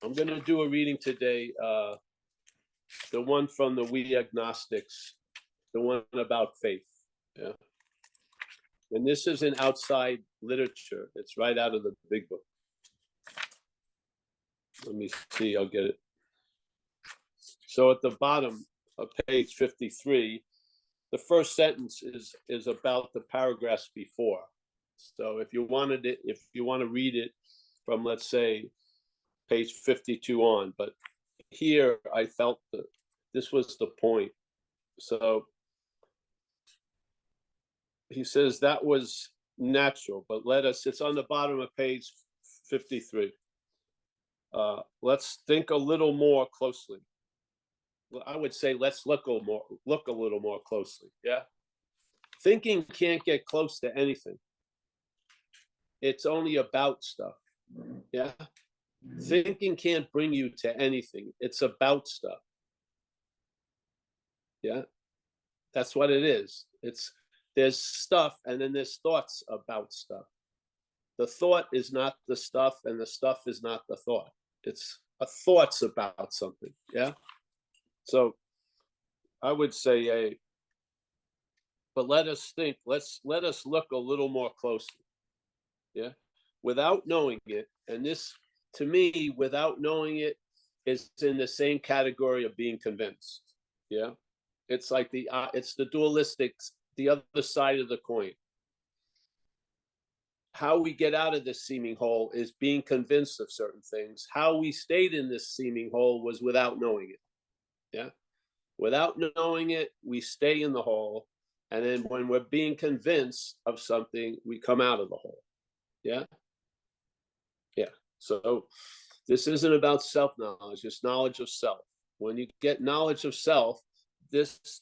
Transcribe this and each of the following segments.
I'm going to do a reading today, the one from the We Agnostics, the one about faith. Yeah. And this is in outside literature. It's right out of the big book. Let me see, I'll get it. So at the bottom of page 53, the first sentence is about the paragraphs before. So if you want to read it from, let's say, page 52 on, but here I felt that this was the point. So he says that was natural, but it's on the bottom of page 53. Let's think a little more closely. I would say let's look a little more closely. Yeah. Thinking can't get close to anything. It's only about stuff. Yeah. Thinking can't bring you to anything. It's about stuff. Yeah. That's what it is. There's stuff, and then there's thoughts about stuff. The thought is not the stuff, and the stuff is not the thought. It's a thoughts about something. Yeah. So I would say, but let us think. Let us look a little more closely. Yeah. Without knowing it, and this, to me, without knowing it, is in the same category of being convinced. Yeah. It's like it's the dualistic, the other side of the coin. How we get out of this seeming hole is being convinced of certain things. How we stayed in this seeming hole was without knowing it. Yeah. Without knowing it, we stay in the hole. And then when we're being convinced of something, we come out of the hole. Yeah. Yeah. So this isn't about self-knowledge, it's knowledge of self. When you get knowledge of self, this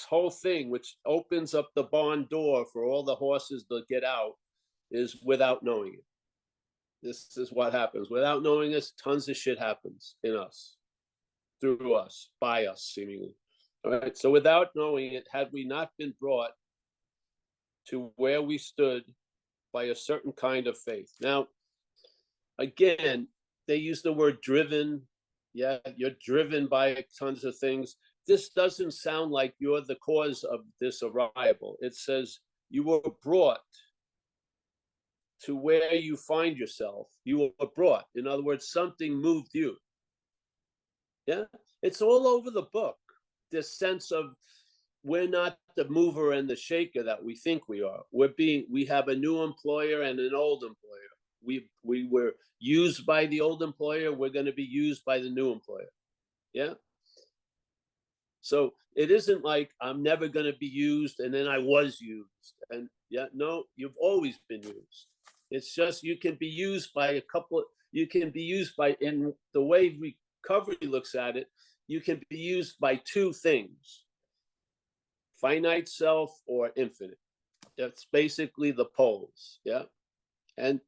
whole thing, which opens up the barn door for all the horses to get out, is without knowing it. This is what happens. Without knowing this, tons of shit happens in us, through us, by us, seemingly. All right. So without knowing it, had we not been brought to where we stood by a certain kind of faith. Now, again, they use the word driven. Yeah, you're driven by tons of things. This doesn't sound like you're the cause of this arrival. It says you were brought to where you find yourself. You were brought. In other words, something moved you. Yeah, it's all over the book. This sense of we're not the mover and the shaker that we think we are. We have a new employer and an old employer. We were used by the old employer. We're going to be used by the new employer. Yeah. So it isn't like I'm never going to be used and then I was used. And yeah, no, you've always been used. It's just you can be used by in the way recovery looks at it, you can be used by two things: finite self or infinite. That's basically the poles. Yeah. And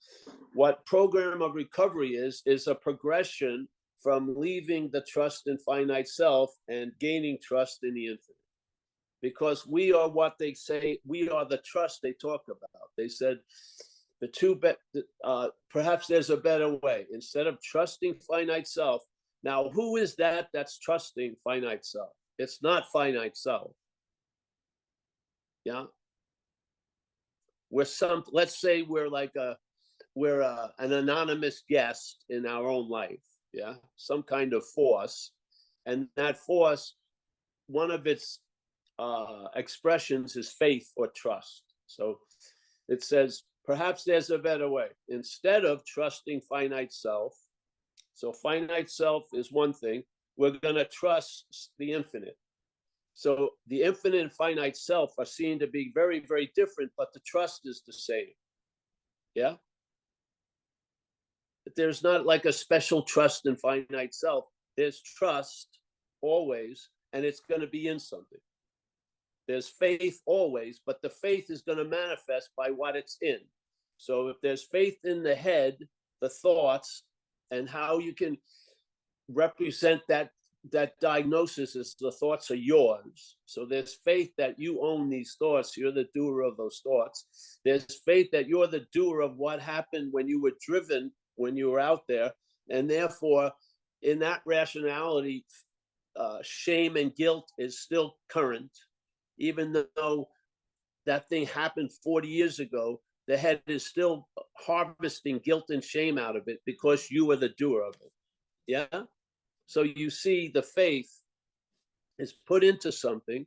what program of recovery is a progression from leaving the trust in finite self and gaining trust in the infinite. Because we are what they say, we are the trust they talk about. They said perhaps there's a better way. Instead of trusting finite self, now who is that's trusting finite self? It's not finite self. Yeah. Let's say we're an anonymous guest in our own life. Yeah. Some kind of force. And that force, one of its expressions is faith or trust. So it says, perhaps there's a better way. Instead of trusting finite self, so finite self is one thing, we're going to trust the infinite. So the infinite and finite self are seen to be very, very different, but the trust is the same. Yeah. There's not like a special trust in finite self. There's trust always, and it's going to be in something. There's faith always, but the faith is going to manifest by what it's in. So if there's faith in the head, the thoughts, and how you can represent that diagnosis is the thoughts are yours. So there's faith that you own these thoughts. You're the doer of those thoughts. There's faith that you're the doer of what happened when you were driven, when you were out there. And therefore, in that rationality, shame and guilt is still current, even though that thing happened 40 years ago. The head is still harvesting guilt and shame out of it because you were the doer of it. Yeah. So you see, the faith is put into something,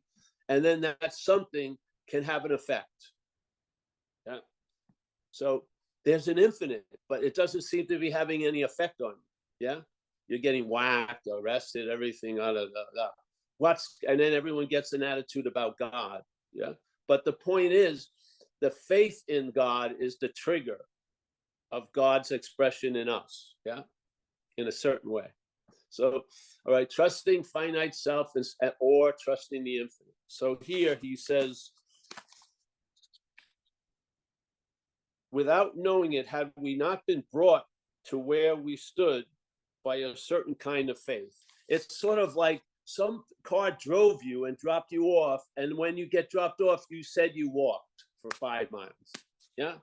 and then that something can have an effect. Yeah. So there's an infinite, but it doesn't seem to be having any effect on you. Yeah. You're getting whacked, arrested, everything. And then everyone gets an attitude about God. Yeah. But the point is, the faith in God is the trigger of God's expression in us. Yeah. In a certain way. So, all right, trusting finite self or trusting the infinite. So here he says, without knowing it, had we not been brought to where we stood by a certain kind of faith. It's sort of like some car drove you and dropped you off, and when you get dropped off, you said you walked for 5 miles. Yeah.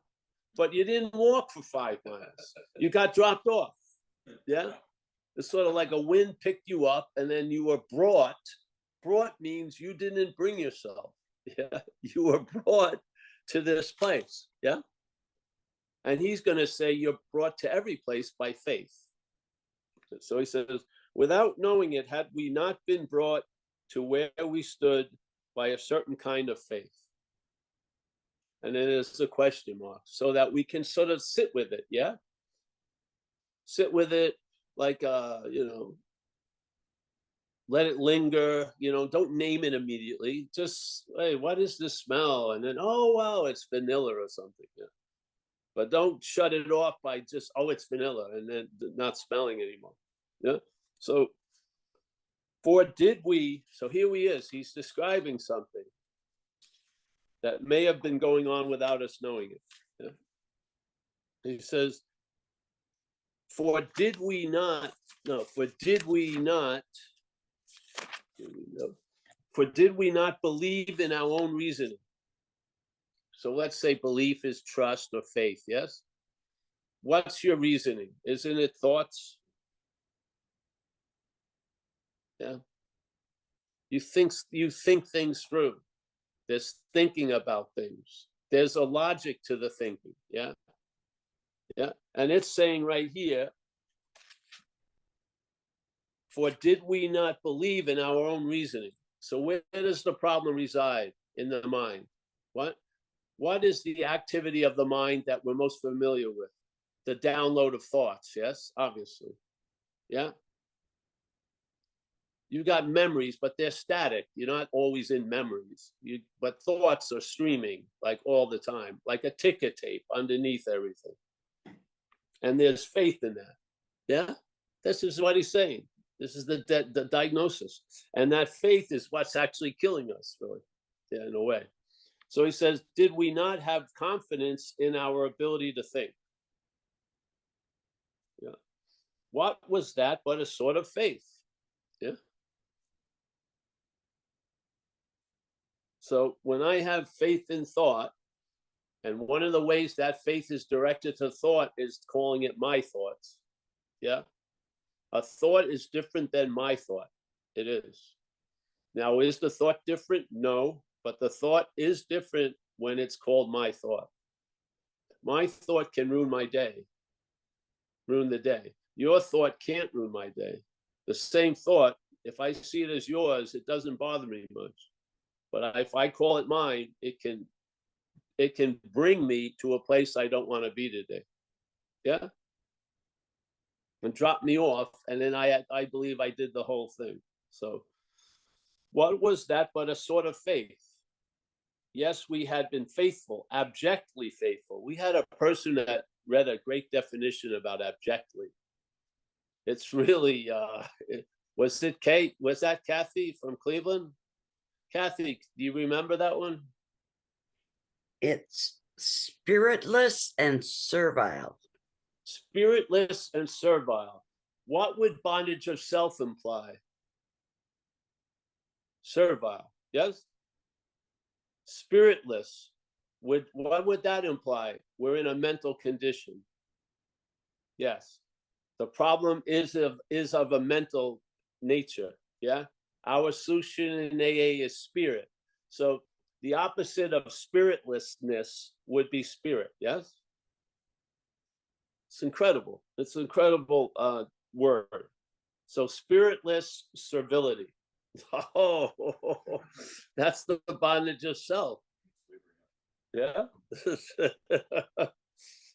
But you didn't walk for 5 miles. You got dropped off. Yeah. It's sort of like a wind picked you up and then you were brought. Brought means you didn't bring yourself. Yeah. You were brought to this place. Yeah. And he's going to say you're brought to every place by faith. So he says, without knowing it, had we not been brought to where we stood by a certain kind of faith. And then there's a question mark, so that we can sort of sit with it. Yeah. Sit with it, like, let it linger, don't name it immediately. Just, hey, what is this smell? And then, oh, wow, it's vanilla or something. Yeah. But don't shut it off by just, oh, it's vanilla, and then not smelling anymore. Yeah. So so here he is, he's describing something that may have been going on without us knowing it. Yeah. He says, for did we not believe in our own reasoning? So let's say belief is trust or faith, yes? What's your reasoning? Isn't it thoughts? Yeah. You think things through. There's thinking about things. There's a logic to the thinking. Yeah. Yeah. And it's saying right here, for did we not believe in our own reasoning? So where does the problem reside? In the mind. What is the activity of the mind that we're most familiar with? The download of thoughts, yes, obviously. Yeah. You got memories, but they're static. You're not always in memories. But thoughts are streaming like all the time, like a ticker tape underneath everything. And there's faith in that. Yeah. This is what he's saying. This is the diagnosis. And that faith is what's actually killing us, really. Yeah, in a way. So he says, did we not have confidence in our ability to think? Yeah. What was that but a sort of faith? Yeah. So when I have faith in thought, and one of the ways that faith is directed to thought is calling it my thoughts. Yeah. A thought is different than my thought. It is. Now, is the thought different? No, but the thought is different when it's called my thought. My thought can ruin my day, ruin the day. Your thought can't ruin my day. The same thought, if I see it as yours, it doesn't bother me much. But if I call it mine, it can bring me to a place I don't want to be today. Yeah. And drop me off. And then I believe I did the whole thing. So what was that but a sort of faith? Yes, we had been faithful, abjectly faithful. We had a person that read a great definition about abjectly. It's really, was that Kathy from Cleveland? Kathy, do you remember that one? It's spiritless and servile. Spiritless and servile. What would bondage of self imply? Servile, yes? Spiritless. What would that imply? We're in a mental condition. Yes. The problem is of a mental nature. Yeah. Our solution in AA is spirit. So the opposite of spiritlessness would be spirit. Yes. It's incredible. It's an incredible word. So spiritless servility. Oh, that's the bondage of self. Yeah.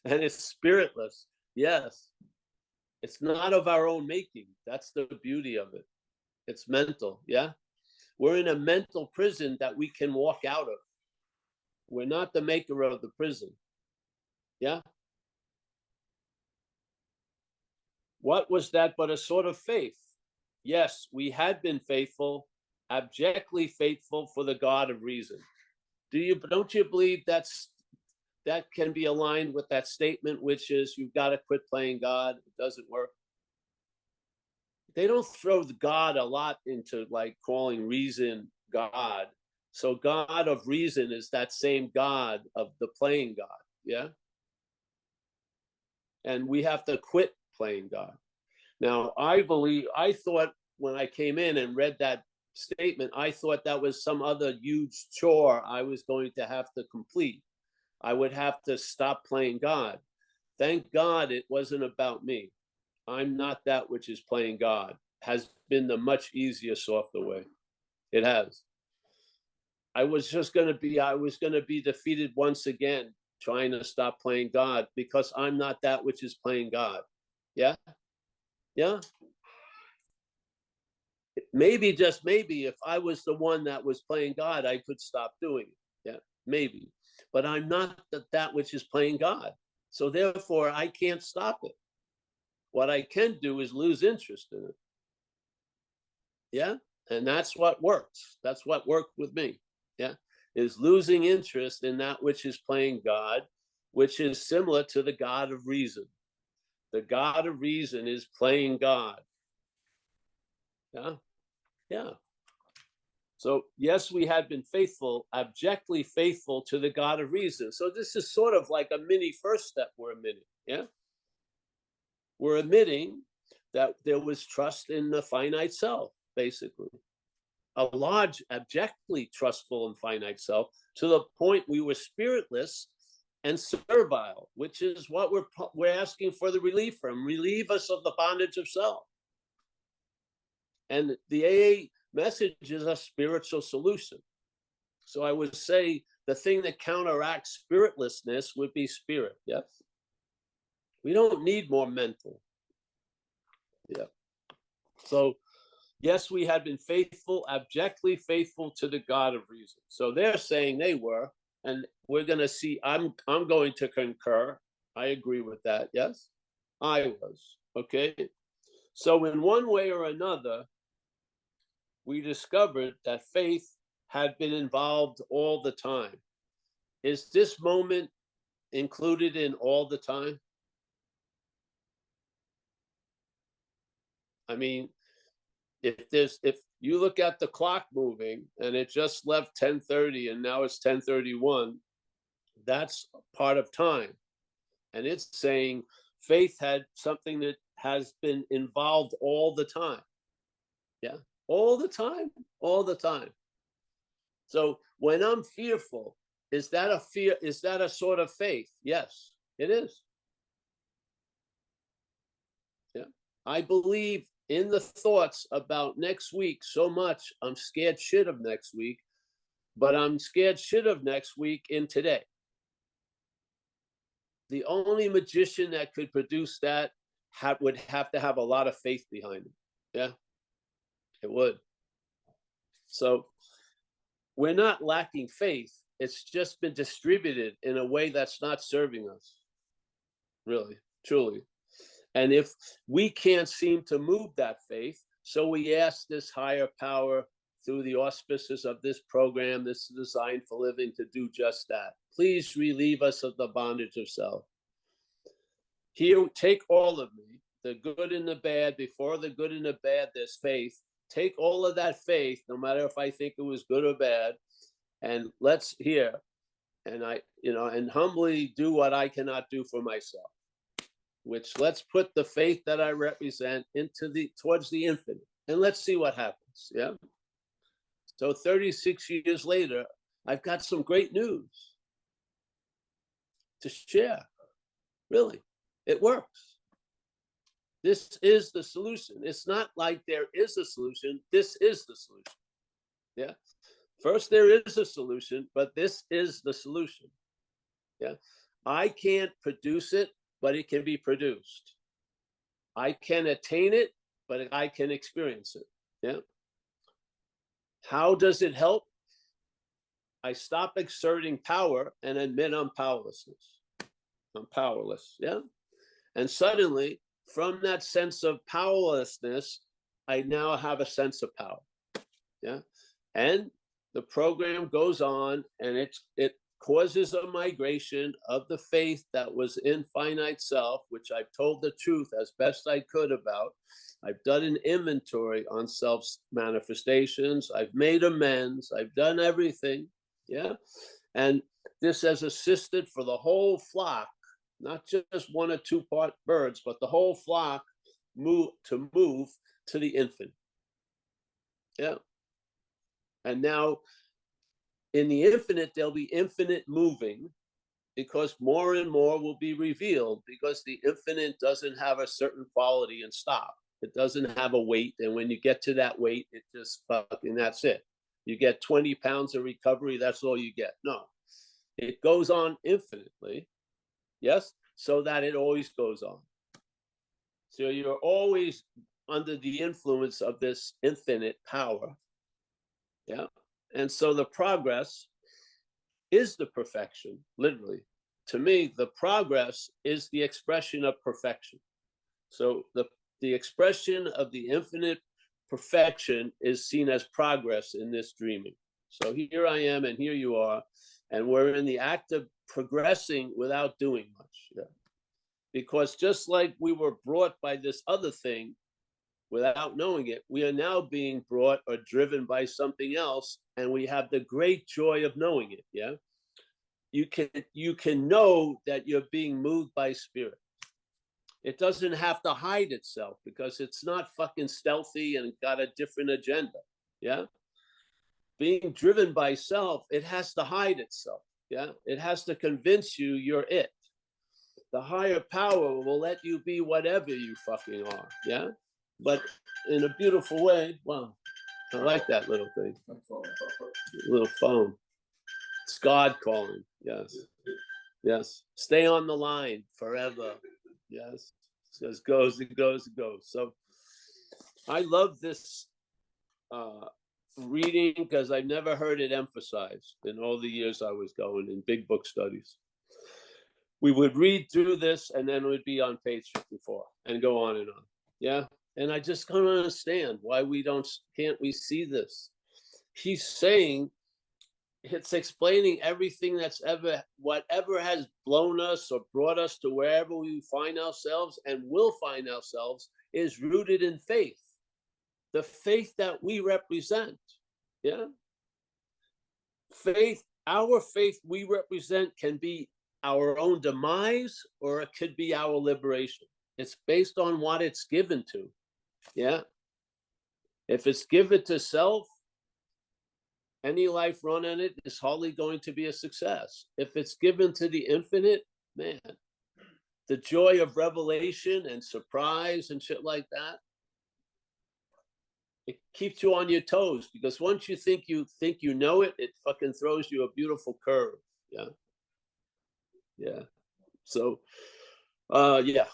And it's spiritless. Yes. It's not of our own making. That's the beauty of it. It's mental. Yeah. We're in a mental prison that we can walk out of. We're not the maker of the prison. Yeah. What was that but a sort of faith? Yes, we had been faithful, abjectly faithful for the God of reason. Don't you believe that can be aligned with that statement, which is you've got to quit playing God? It doesn't work. They don't throw the God a lot into like calling reason God. So God of reason is that same God of the playing God. Yeah. And we have to quit playing God. Now, I thought when I came in and read that statement, I thought that was some other huge chore I was going to have to complete. I would have to stop playing God. Thank God it wasn't about me. I'm not that which is playing God. Has been the much easier, softer way. It has. I was going to be defeated once again, trying to stop playing God because I'm not that which is playing God. Yeah. Yeah. Maybe, just maybe, if I was the one that was playing God, I could stop doing it. Yeah, maybe. But I'm not that which is playing God. So therefore, I can't stop it. What I can do is lose interest in it. Yeah. And that's what works. That's what worked with me. Yeah. Is losing interest in that which is playing God, which is similar to the God of reason. The God of reason is playing God. Yeah. Yeah. So yes, we had been faithful, abjectly faithful to the God of reason. So this is sort of like a mini first step we're admitting. Yeah. We're admitting that there was trust in the finite self, basically. A large, abjectly trustful and finite self, to the point we were spiritless and servile, which is what we're asking for the relief from. Relieve us of the bondage of self. And the AA message is a spiritual solution. So I would say the thing that counteracts spiritlessness would be spirit. Yes. We don't need more mental. Yeah. So yes, we had been faithful, abjectly faithful to the God of reason. So they're saying they were, and we're going to see. I'm going to concur. I agree with that. Yes, I was. Okay. So in one way or another, we discovered that faith had been involved all the time. Is this moment included in all the time? I mean, if you look at the clock moving and it just left 10:30 and now it's 10:31, that's part of time. And it's saying faith had something that has been involved all the time. Yeah. All the time. All the time. So when I'm fearful, is that a fear? Is that a sort of faith? Yes, it is. Yeah. I believe in the thoughts about next week so much. I'm scared shit of next week, but I'm scared shit of next week in today. The only magician that could produce that would have to have a lot of faith behind it. Yeah, it would. So we're not lacking faith. It's just been distributed in a way that's not serving us. Really, truly. And if we can't seem to move that faith, so we ask this higher power through the auspices of this program, this is designed for living, to do just that. Please relieve us of the bondage of self. Here, take all of me, the good and the bad. Before the good and the bad, there's faith. Take all of that faith, no matter if I think it was good or bad, and let's hear. And and humbly do what I cannot do for myself. which let's put the faith that I represent towards the infinite, and let's see what happens. Yeah. So 36 years later, I've got some great news to share. Really, it works. This is the solution. It's not like there is a solution. This is the solution. Yeah. First, there is a solution, but this is the solution. Yeah. I can't produce it, but it can be produced. I can attain it, but I can experience it. Yeah. How does it help? I stop exerting power and admit I'm powerlessness. I'm powerless. Yeah. And suddenly, from that sense of powerlessness, I now have a sense of power. Yeah. And the program goes on, and it causes a migration of the faith that was in finite self, which I've told the truth as best I could about. I've done an inventory on self's manifestations. I've made amends. I've done everything. Yeah. And this has assisted for the whole flock, not just one or two part birds, but the whole flock move to the infinite. Yeah. And now in the infinite, there'll be infinite moving, because more and more will be revealed, because the infinite doesn't have a certain quality and stop. It doesn't have a weight. And when you get to that weight, it just fucking, that's it. You get 20 pounds of recovery. That's all you get. No, it goes on infinitely. Yes. So that it always goes on. So you're always under the influence of this infinite power. Yeah. And so the progress is the perfection, literally. To me, the progress is the expression of perfection. So the expression of the infinite perfection is seen as progress in this dreaming. So here I am, and here you are, and we're in the act of progressing without doing much. Yeah. Because just like we were brought by this other thing without knowing it, we are now being brought or driven by something else, and we have the great joy of knowing it. Yeah. You can know that you're being moved by spirit. It doesn't have to hide itself, because it's not fucking stealthy and got a different agenda. Yeah. Being driven by self, it has to hide itself. Yeah. It has to convince you you're it. The higher power will let you be whatever you fucking are. Yeah. But in a beautiful way. Wow. I like that little thing. Little phone. It's God calling. Yes. Yes. Stay on the line forever. Yes. It just goes, it goes, it goes. So I love this reading, because I never heard it emphasized in all the years I was going in big book studies. We would read through this, and then it would be on page 54 and go on and on. Yeah. And I just don't understand why can't we see this? He's saying, it's explaining everything whatever has blown us or brought us to wherever we find ourselves and will find ourselves, is rooted in faith. The faith that we represent. Yeah. Faith, our faith we represent can be our own demise, or it could be our liberation. It's based on what it's given to. Yeah. If it's given to self, any life run in it is hardly going to be a success. If it's given to the infinite, man, the joy of revelation and surprise and shit like that, it keeps you on your toes, because once you think you know it, it fucking throws you a beautiful curve. Yeah. Yeah. So yeah,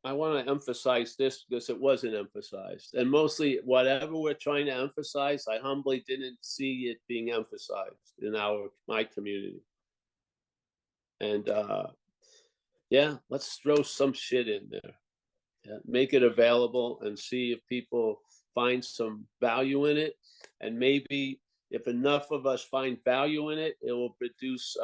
I want to emphasize this, because it wasn't emphasized, and mostly whatever we're trying to emphasize, I humbly didn't see it being emphasized in my community. And yeah, let's throw some shit in there. Yeah, make it available and see if people find some value in it. And maybe if enough of us find value in it, it will produce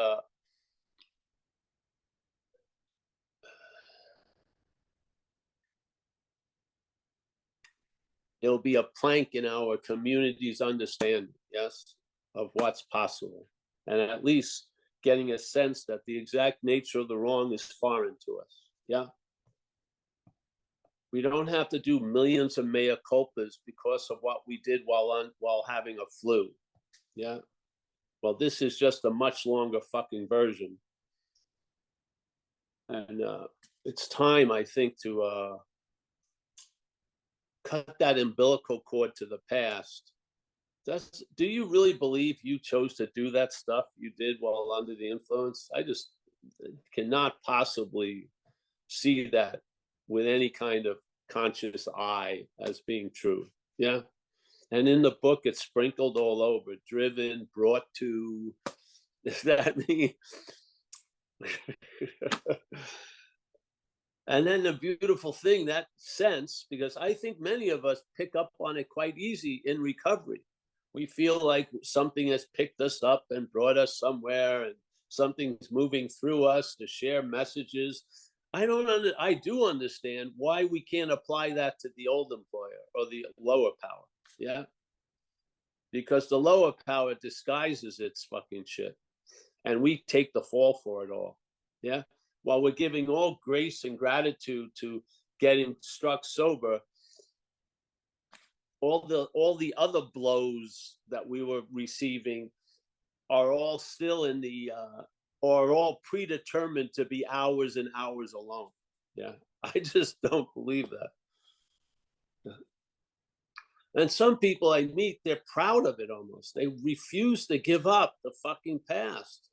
it'll be a plank in our community's understanding, yes, of what's possible. And at least getting a sense that the exact nature of the wrong is foreign to us. Yeah. We don't have to do millions of mea culpas because of what we did while having a flu. Yeah. Well, this is just a much longer fucking version. And it's time, I think, to cut that umbilical cord to the past. Do you really believe you chose to do that stuff you did while under the influence? I just cannot possibly see that with any kind of conscious eye as being true. Yeah. And in the book, it's sprinkled all over, driven, brought to. Does that mean? And then the beautiful thing, that sense, because I think many of us pick up on it quite easy in recovery. We feel like something has picked us up and brought us somewhere, and something's moving through us to share messages. I do understand why we can't apply that to the old employer or the lower power. Yeah. Because the lower power disguises its fucking shit, and we take the fall for it all. Yeah. While we're giving all grace and gratitude to getting struck sober, all the other blows that we were receiving are all still in the are all predetermined to be hours and hours alone. Yeah. I just don't believe that. And some people I meet, they're proud of it almost. They refuse to give up the fucking past.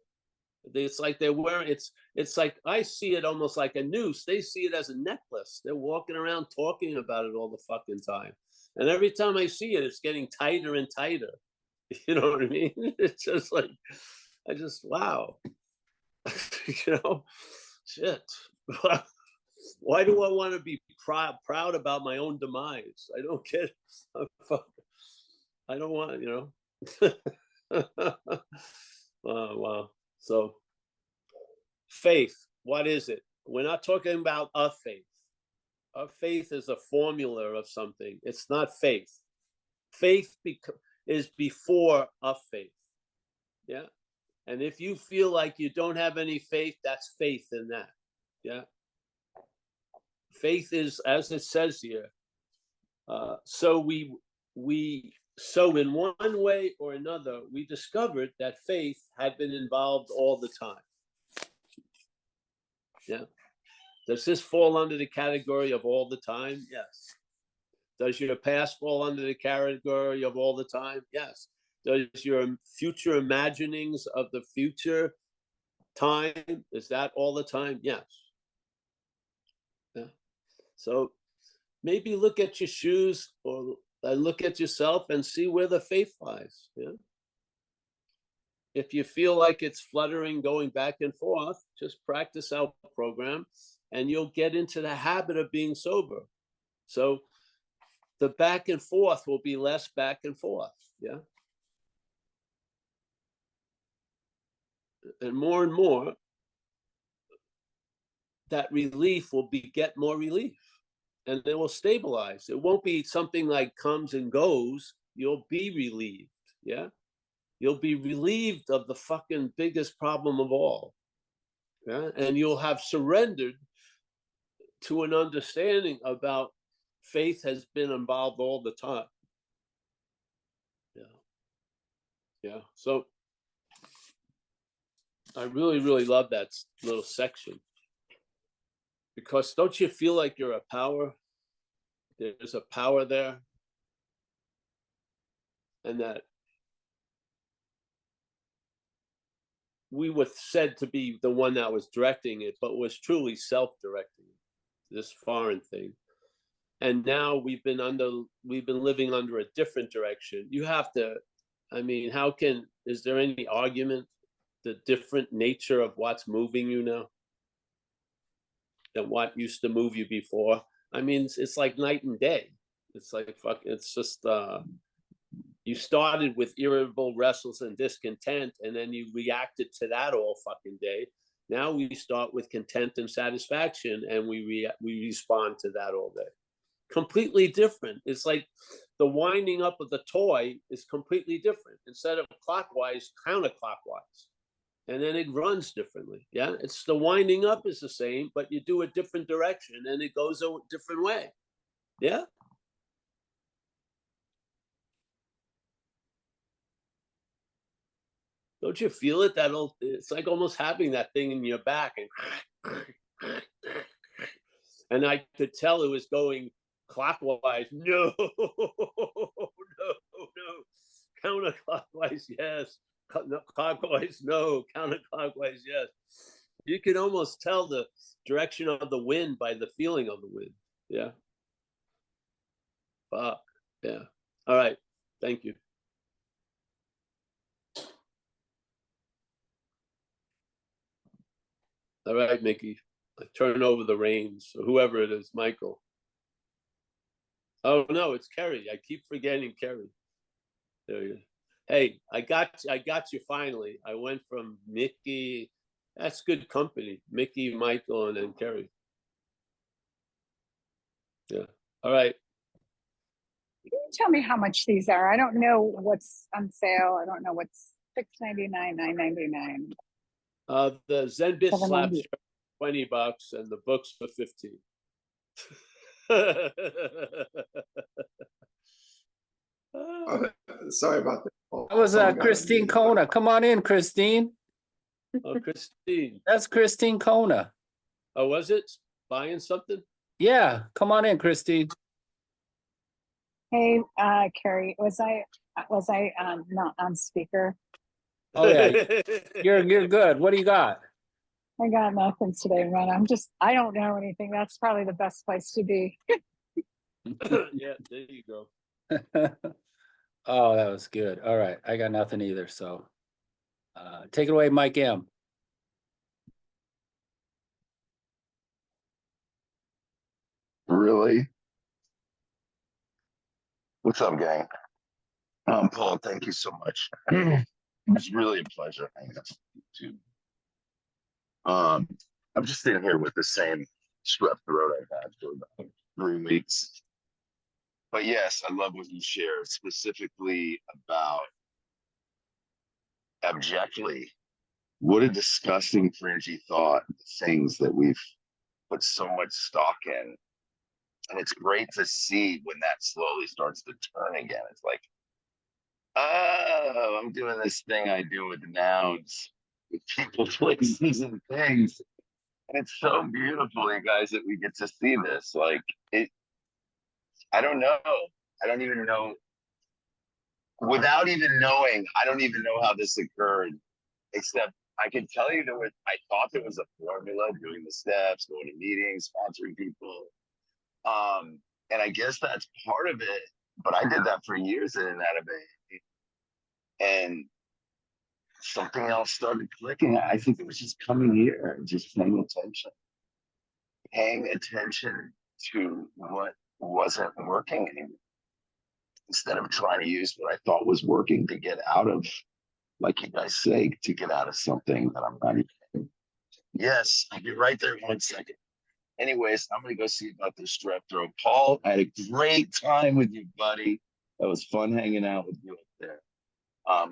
It's like they're wearing it's like I see it almost like a noose. They see it as a necklace. They're walking around talking about it all the fucking time. And every time I see it, it's getting tighter and tighter. You know what I mean? It's just like wow. You know, shit. Why do I want to be proud about my own demise? I don't get I don't want, you know. Wow. So faith, what is it? We're not talking about a faith. A faith is a formula of something. It's not faith. Faith is before a faith. Yeah. And if you feel like you don't have any faith, that's faith in that. Yeah. Faith is, as it says here, so in one way or another, we discovered that faith had been involved all the time. Yeah. Does this fall under the category of all the time? Yes. Does your past fall under the category of all the time? Yes. Does your future imaginings of the future time, is that all the time? Yes. Yeah. So maybe look at your shoes or look at yourself and see where the faith lies. Yeah. If you feel like it's fluttering, going back and forth, just practice our program and you'll get into the habit of being sober. So the back and forth will be less back and forth. Yeah. And more, that relief will get more relief, and it will stabilize. It won't be something like comes and goes. You'll be relieved. Yeah. You'll be relieved of the fucking biggest problem of all. Yeah. And you'll have surrendered to an understanding about faith has been involved all the time. Yeah. Yeah. So I really, really love that little section, because don't you feel like you're a power? There's a power there. And that we were said to be the one that was directing it, but was truly self-directing this foreign thing. And now we've been living under a different direction. You have to, I mean, is there any argument the different nature of what's moving you now than what used to move you before? I mean, it's like night and day. It's like, it's just, you started with irritable, restless, and discontent, and then you reacted to that all fucking day. Now we start with content and satisfaction, and we respond to that all day. Completely different. It's like the winding up of the toy is completely different. Instead of clockwise, counterclockwise. and then it runs differently. Yeah, it's the winding up is the same, but you do a different direction and it goes a different way. Yeah. Don't you feel it? It's like almost having that thing in your back, and I could tell it was going clockwise. No, no, no. Counterclockwise, yes. Clockwise, no. Counterclockwise, yes. You can almost tell the direction of the wind by the feeling of the wind. Yeah. Fuck. Yeah. All right. Thank you. All right, Mickey. I turn over the reins, or whoever it is, Michael. Oh no, it's Kerry. I keep forgetting Kerry. There you go. Hey, I got you finally. I went from Mickey. That's good company. Mickey, Michael, and then Kerry. Yeah. All right. Can you tell me how much these are? I don't know what's on sale. I don't know what's $6.99, $9.99. The Zen Bit Slap $7.90. $20 and the books for 15. Sorry about that. That was Someone got Christine unmuted. Kona. Come on in, Christine. Oh, Christine. That's Christine Kona. Oh, was it buying something? Yeah, come on in, Christine. Hey, Carrie, was I not on speaker? Oh yeah, you're good. What do you got? I got nothing today, man. I don't know anything. That's probably the best place to be. Yeah, there you go. Oh, that was good. All right, I got nothing either. So, take it away, Mike M. Really? What's up, gang? Paul, thank you so much. It's really a pleasure hanging out with you too. I'm just sitting here with the same strep throat I've had for about 3 weeks. But yes, I love what you shared, specifically about abjectly. What a disgusting, fringy thought, the things that we've put so much stock in. And it's great to see when that slowly starts to turn again. It's like, oh, I'm doing this thing I do with nouns, with people, places, and things. And it's so beautiful, you guys, that we get to see this. Like, I don't know. I don't even know. Without even knowing, I don't even know how this occurred, except I can tell you I thought there was a formula, doing the steps, going to meetings, sponsoring people. And I guess that's part of it. But I did that for years in and out of it. And something else started clicking. I think it was just coming here, just paying attention to what wasn't working anymore, instead of trying to use what I thought was working to get out of, like you guys say, to get out of something that I'm not even. Yes, I'll be right there in 1 second. Anyways, I'm gonna go see about this strep throat. Paul, I had a great time with you, buddy. That was fun hanging out with you up there.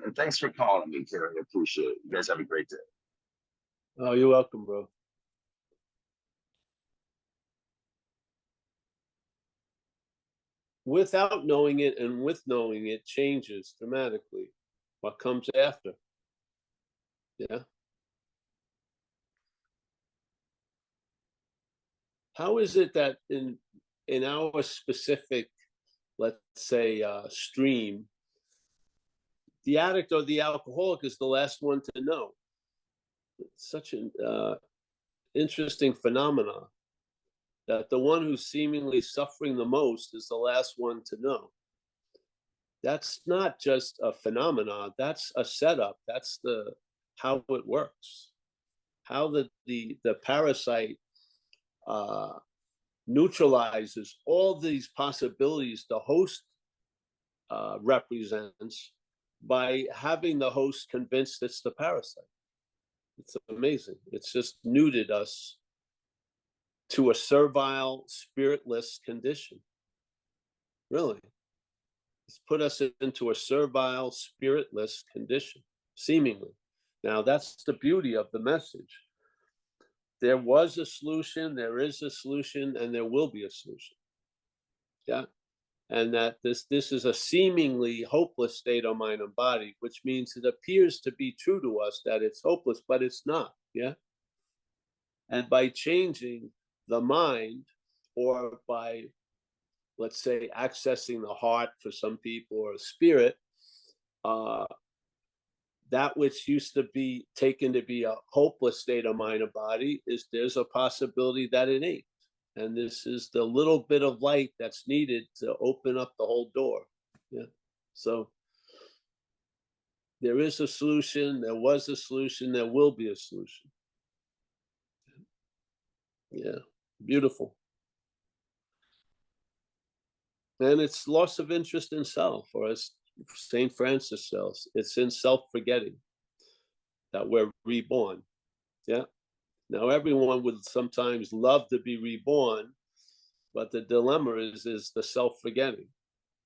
And thanks for calling me, Terry. I appreciate it. You guys have a great day. Oh, you're welcome, bro. Without knowing it and with knowing it changes dramatically what comes after. Yeah. How is it that in our specific, let's say, stream, the addict or the alcoholic is the last one to know? It's such an interesting phenomenon that the one who's seemingly suffering the most is the last one to know. That's not just a phenomenon, that's a setup. That's how it works. How the parasite neutralizes all these possibilities the host represents by having the host convinced it's the parasite. It's amazing. It's just nuded us to a servile, spiritless condition. Really. It's put us into a servile, spiritless condition, seemingly. Now, that's the beauty of the message. There was a solution, there is a solution, and there will be a solution. Yeah. And that this is a seemingly hopeless state of mind and body, which means it appears to be true to us that it's hopeless, but it's not. Yeah. And by changing the mind, or by, let's say, accessing the heart for some people, or spirit, that which used to be taken to be a hopeless state of mind and body, there's a possibility that it ain't. And this is the little bit of light that's needed to open up the whole door. Yeah. So there is a solution, there was a solution, there will be a solution. Yeah. Beautiful. And it's loss of interest in self, or as St. Francis says, it's in self-forgetting that we're reborn. Yeah. Now, everyone would sometimes love to be reborn, but the dilemma is the self-forgetting,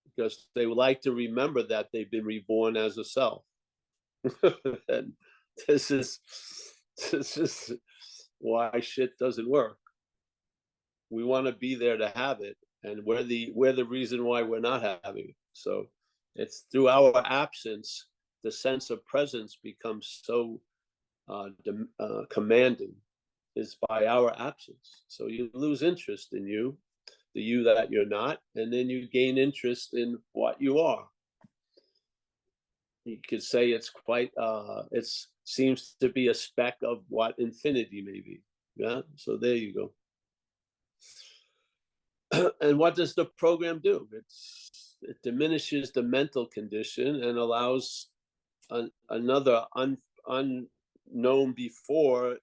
because they would like to remember that they've been reborn as a self. And this is why shit doesn't work. We want to be there to have it, and we're the reason why we're not having it. So it's through our absence, the sense of presence becomes so commanding, is by our absence. So you lose interest in you, the you that you're not, and then you gain interest in what you are. You could say it's quite, it seems to be a speck of what infinity may be. Yeah, so there you go. And what does the program do? It diminishes the mental condition and allows another unknown before,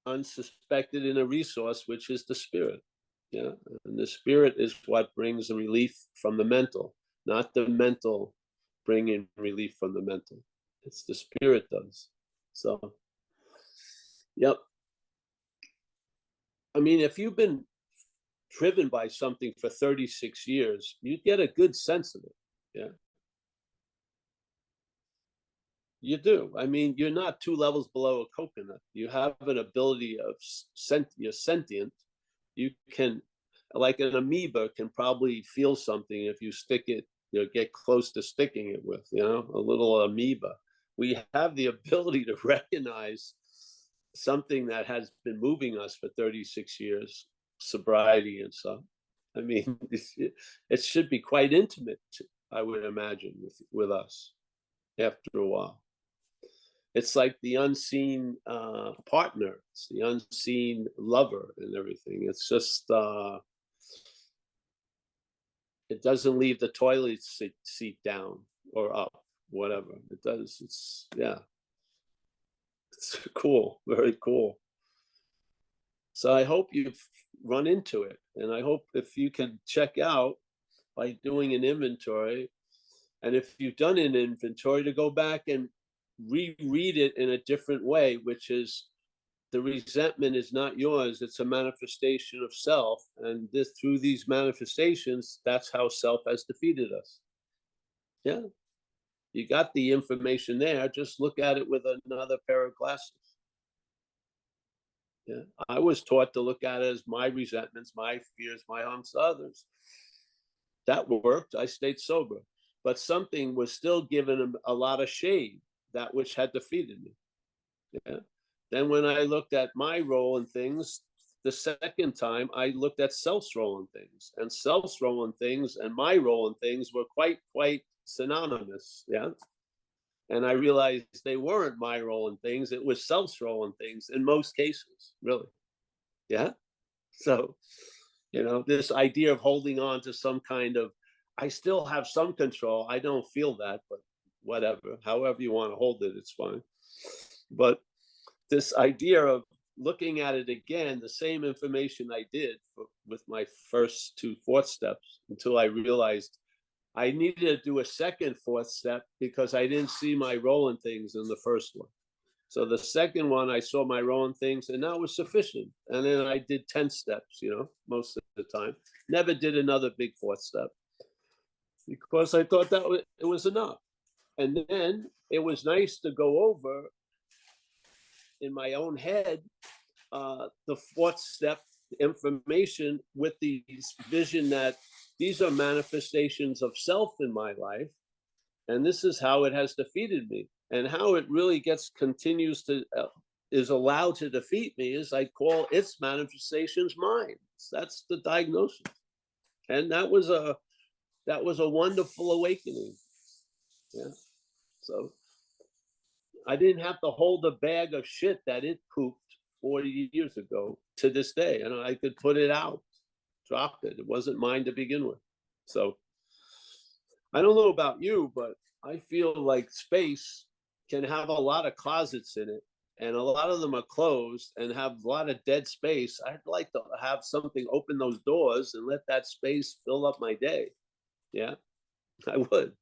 unsuspected in a resource, which is the spirit. Yeah. And the spirit is what brings the relief from the mental, not the mental bringing relief from the mental. It's the spirit does. So, yep. I mean, if you've been driven by something for 36 years, you get a good sense of it. Yeah. You do. I mean, you're not 2 levels below a coconut. You have an ability of you're sentient. You can, like an amoeba, can probably feel something if you stick it, get close to sticking it with, a little amoeba. We have the ability to recognize something that has been moving us for 36 years, sobriety and stuff. I mean, it should be quite intimate, I would imagine, with us after a while. It's like the unseen partner, it's the unseen lover and everything. It's just, it doesn't leave the toilet seat down or up, whatever. It does, it's, yeah. It's cool, very cool. So I hope you've run into it. And I hope if you can check out by doing an inventory, and if you've done an inventory, to go back and reread it in a different way, which is, the resentment is not yours, it's a manifestation of self, and through these manifestations, that's how self has defeated us. Yeah, you got the information there, just look at it with another pair of glasses. Yeah, I was taught to look at it as my resentments, my fears, my harms to others. That worked, I stayed sober, but something was still giving a lot of shade, that which had defeated me. Yeah. Then when I looked at my role in things, the second time I looked at self's role in things, and self's role in things and my role in things were quite synonymous. Yeah. And I realized they weren't my role in things, it was self's role in things in most cases, really. Yeah. So, this idea of holding on to some kind of, I still have some control, I don't feel that, but whatever, however you want to hold it, it's fine. But this idea of looking at it again, the same information I did with my first 2 4th steps, until I realized I needed to do a second 4th step because I didn't see my role in things in the first one. So the second one, I saw my role in things, and that was sufficient. And then I did 10 steps, most of the time. Never did another big 4th step because I thought that it was enough. And then it was nice to go over in my own head the fourth step information with the vision that these are manifestations of self in my life, and this is how it has defeated me, and how it really continues to is allowed to defeat me is I call its manifestations mine. That's the diagnosis, and that was a wonderful awakening. Yeah, so I didn't have to hold a bag of shit that it pooped 40 years ago to this day, and I could put it out, drop it. It wasn't mine to begin with. So I don't know about you, but I feel like space can have a lot of closets in it, and a lot of them are closed and have a lot of dead space. I'd like to have something open those doors and let that space fill up my day. Yeah, I would.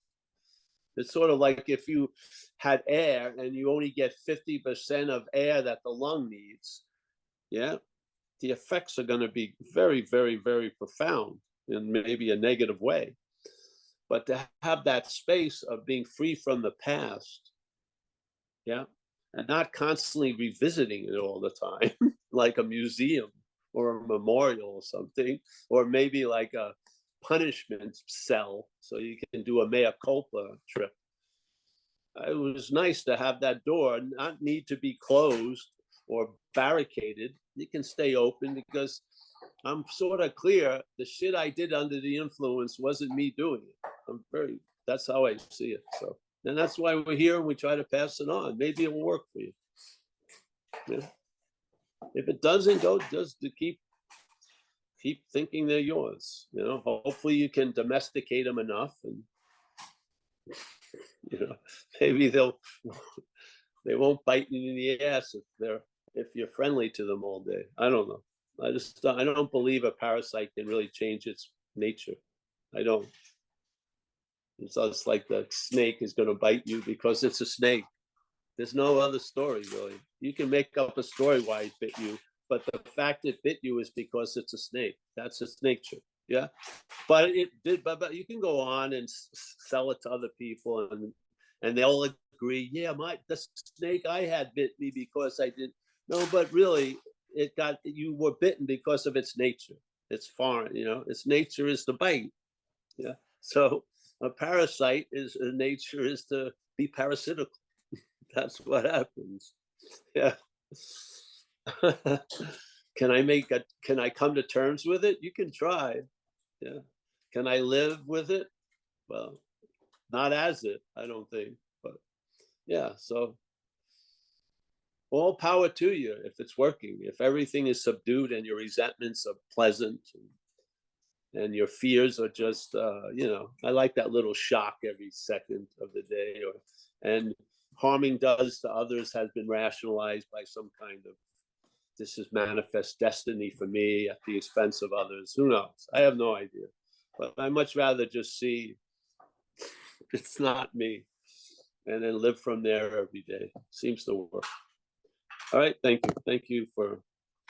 It's sort of like if you had air and you only get 50% of air that the lung needs. Yeah, the effects are going to be very, very, very profound in maybe a negative way. But to have that space of being free from the past, yeah, and not constantly revisiting it all the time, like a museum or a memorial or something, or maybe like a punishment cell, so you can do a mea culpa trip. It was nice to have that door not need to be closed or barricaded. It can stay open because I'm sort of clear the shit I did under the influence wasn't me doing it. That's how I see it. So, and that's why we're here and we try to pass it on. Maybe it will work for you. Yeah. If it doesn't, go just to keep thinking they're yours. You know, hopefully you can domesticate them enough, and you know, maybe they won't bite you in the ass if you're friendly to them all day. I don't know. I don't believe a parasite can really change its nature. I don't. It's just like the snake is going to bite you because it's a snake. There's no other story really. You can make up a story why it bit you, but the fact it bit you is because it's a snake. That's its nature. Yeah, but it did. But you can go on and sell it to other people, and they'll agree. Yeah, the snake I had bit me because I did. No, but really, you were bitten because of its nature. It's foreign, you know. Its nature is to bite. Yeah. So a parasite nature is to be parasitical. That's what happens. Yeah. Can I come to terms with it? You can try. Yeah. Can I live with it? Well, not as it, I don't think. But yeah, so all power to you if it's working. If everything is subdued and your resentments are pleasant and your fears are just, you know, I like that little shock every second of the day. And harming does to others has been rationalized by some kind of, this is manifest destiny for me at the expense of others. Who knows? I have no idea. But I much rather just see it's not me and then live from there every day. Seems to work. All right. Thank you. Thank you for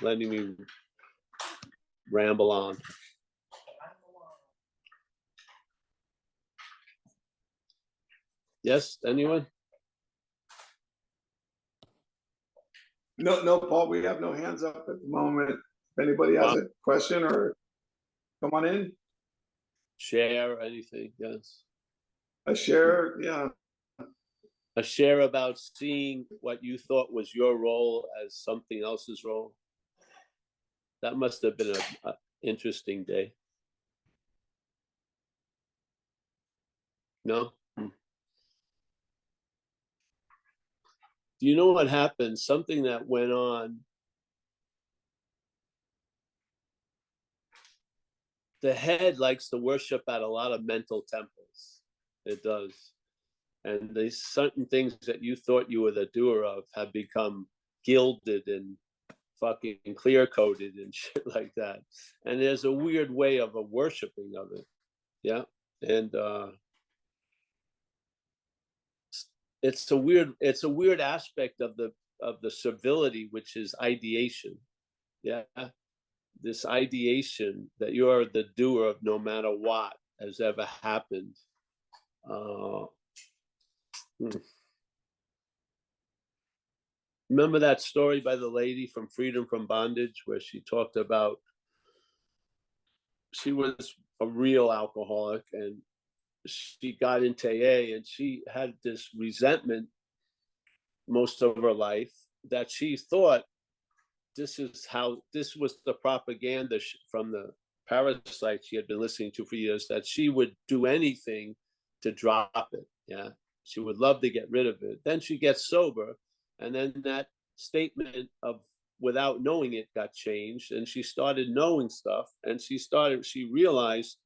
letting me ramble on. Yes, anyone? No, Paul, we have no hands up at the moment. If anybody has a question or come on in. Share anything, yes. A share, yeah. A share about seeing what you thought was your role as something else's role. That must have been an interesting day. No? Do you know what happened? Something that went on. The head likes to worship at a lot of mental temples. It does. And these certain things that you thought you were the doer of have become gilded and fucking clear coated and shit like that. And there's a weird way of a worshiping of it. Yeah. And it's a weird aspect of the civility, which is ideation. Yeah. This ideation that you are the doer of no matter what has ever happened. remember that story by the lady from Freedom from Bondage, where she talked about she was a real alcoholic and she got into AA and she had this resentment most of her life that she thought this was the propaganda from the parasite she had been listening to for years, that she would do anything to drop it. Yeah. She would love to get rid of it. Then she gets sober, and then that statement of without knowing it got changed, and she started knowing stuff, and she realized,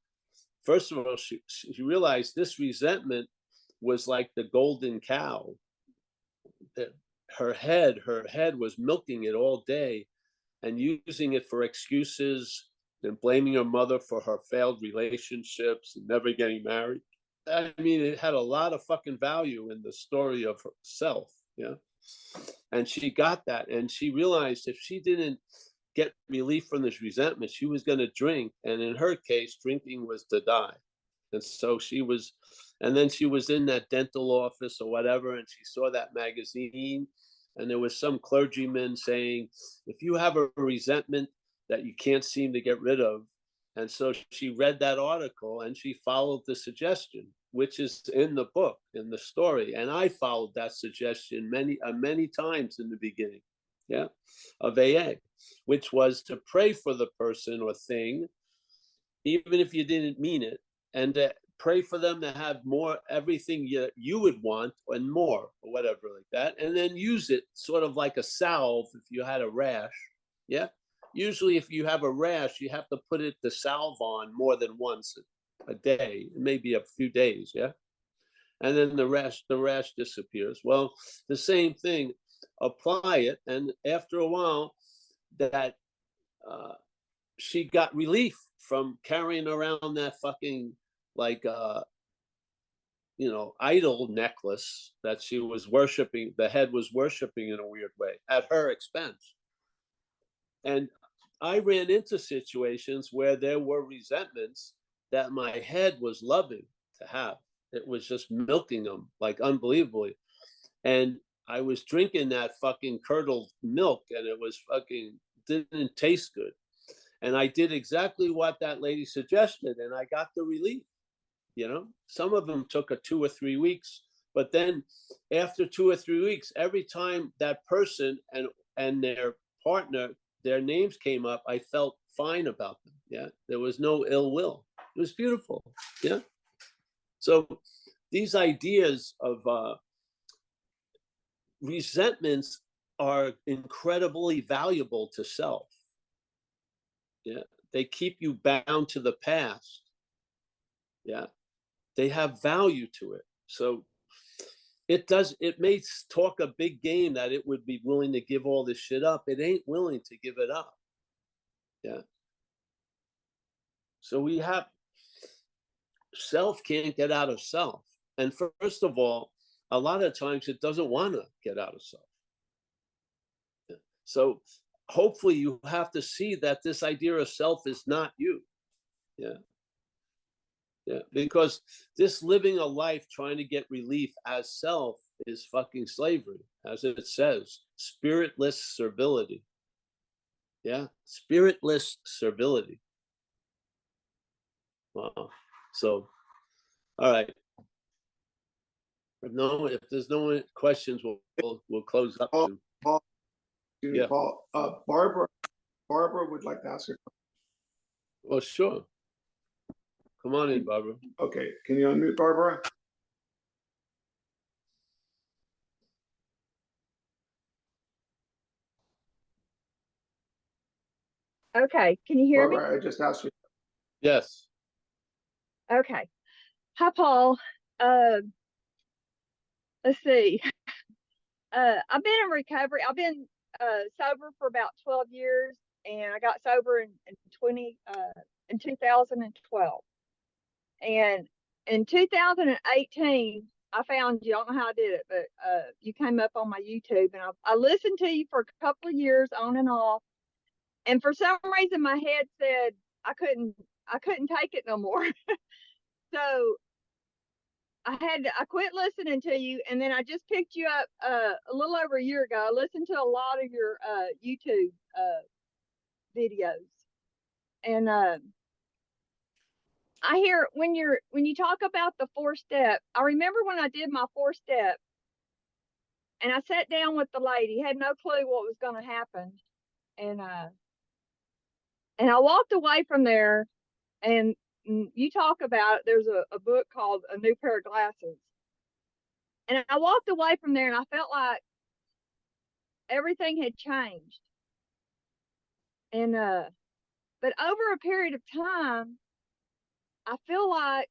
first of all, she realized this resentment was like the golden cow. That her head was milking it all day and using it for excuses and blaming her mother for her failed relationships and never getting married. I mean, it had a lot of fucking value in the story of herself, yeah. And she got that, and she realized if she didn't get relief from this resentment, she was going to drink, and in her case, drinking was to die. And so she was, and then she was in that dental office or whatever, and she saw that magazine, and there was some clergyman saying, if you have a resentment that you can't seem to get rid of. And so she read that article and she followed the suggestion, which is in the book, in the story. And I followed that suggestion many times in the beginning, yeah, of AA, which was to pray for the person or thing, even if you didn't mean it, and to pray for them to have more, everything you would want and more, or whatever like that, and then use it sort of like a salve if you had a rash, yeah. Usually if you have a rash, you have to put the salve on more than once a day, maybe a few days, yeah? And then the rash disappears. Well, the same thing, apply it, and after a while, that she got relief from carrying around that fucking, like, idol necklace that she was worshiping, the head was worshiping in a weird way, at her expense. And I ran into situations where there were resentments that my head was loving to have. It was just milking them like unbelievably. And I was drinking that fucking curdled milk and it was fucking, didn't taste good. And I did exactly what that lady suggested and I got the relief. Some of them took 2 or 3 weeks, but then after 2 or 3 weeks, every time that person and their partner, their names came up, I felt fine about them. Yeah. There was no ill will. It was beautiful. Yeah. So these ideas of resentments are incredibly valuable to self. Yeah. They keep you bound to the past. Yeah. They have value to it. So it may talk a big game that it would be willing to give all this shit up. It ain't willing to give it up. Yeah. So we have, self can't get out of self. And first of all, a lot of times it doesn't want to get out of self. Yeah. So hopefully you have to see that this idea of self is not you. Yeah. Yeah, because this living a life trying to get relief as self is fucking slavery, as it says, spiritless servility. Yeah, spiritless servility. Wow. So, all right. If there's no questions, we'll close up soon. Paul, Yeah. Paul, Barbara would like to ask her. Well, sure. Come on in, Barbara. Okay, can you unmute Barbara? Okay, can you hear me? Barbara, I just asked you. Yes. Okay. Hi, Paul. Let's see. I've been in recovery. I've been sober for about 12 years, and I got sober in 2012. And in 2018, I found you. I don't know how I did it, but you came up on my YouTube, and I listened to you for a couple of years on and off. And for some reason, my head said I couldn't take it no more. So I quit listening to you, and then I just picked you up a little over a year ago. I listened to a lot of your YouTube videos, and I hear when you talk about the 4-step. I remember when I did my 4-step, and I sat down with the lady, had no clue what was going to happen, and I walked away from there, and you talk about there's a book called A New Pair of Glasses. And I walked away from there and I felt like everything had changed. And but over a period of time, I feel like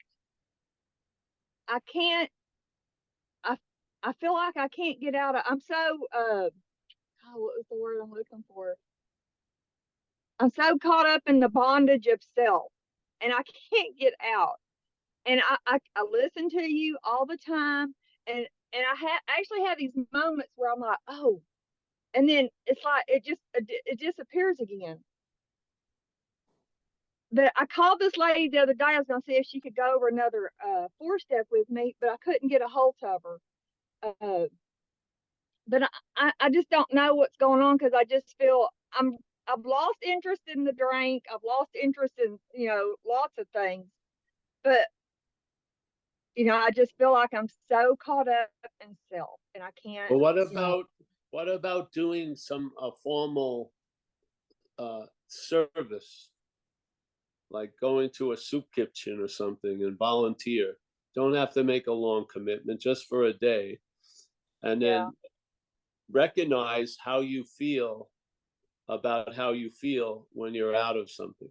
I can't I feel like I can't get out of I'm so what was the word I'm looking for? I'm so caught up in the bondage of self, and I can't get out. And I listen to you all the time, and I actually have these moments where I'm like, oh, and then it's like it disappears again. But I called this lady the other day. I was going to see if she could go over another 4-step with me, but I couldn't get a hold of her. But I just don't know what's going on, because I just feel I've lost interest in the drink. I've lost interest in lots of things, but I just feel like I'm so caught up in self, and I can't. But what about doing some formal service, like going to a soup kitchen or something and volunteer? Don't have to make a long commitment, just for a day, and then recognize how you feel about how you feel when you're out of something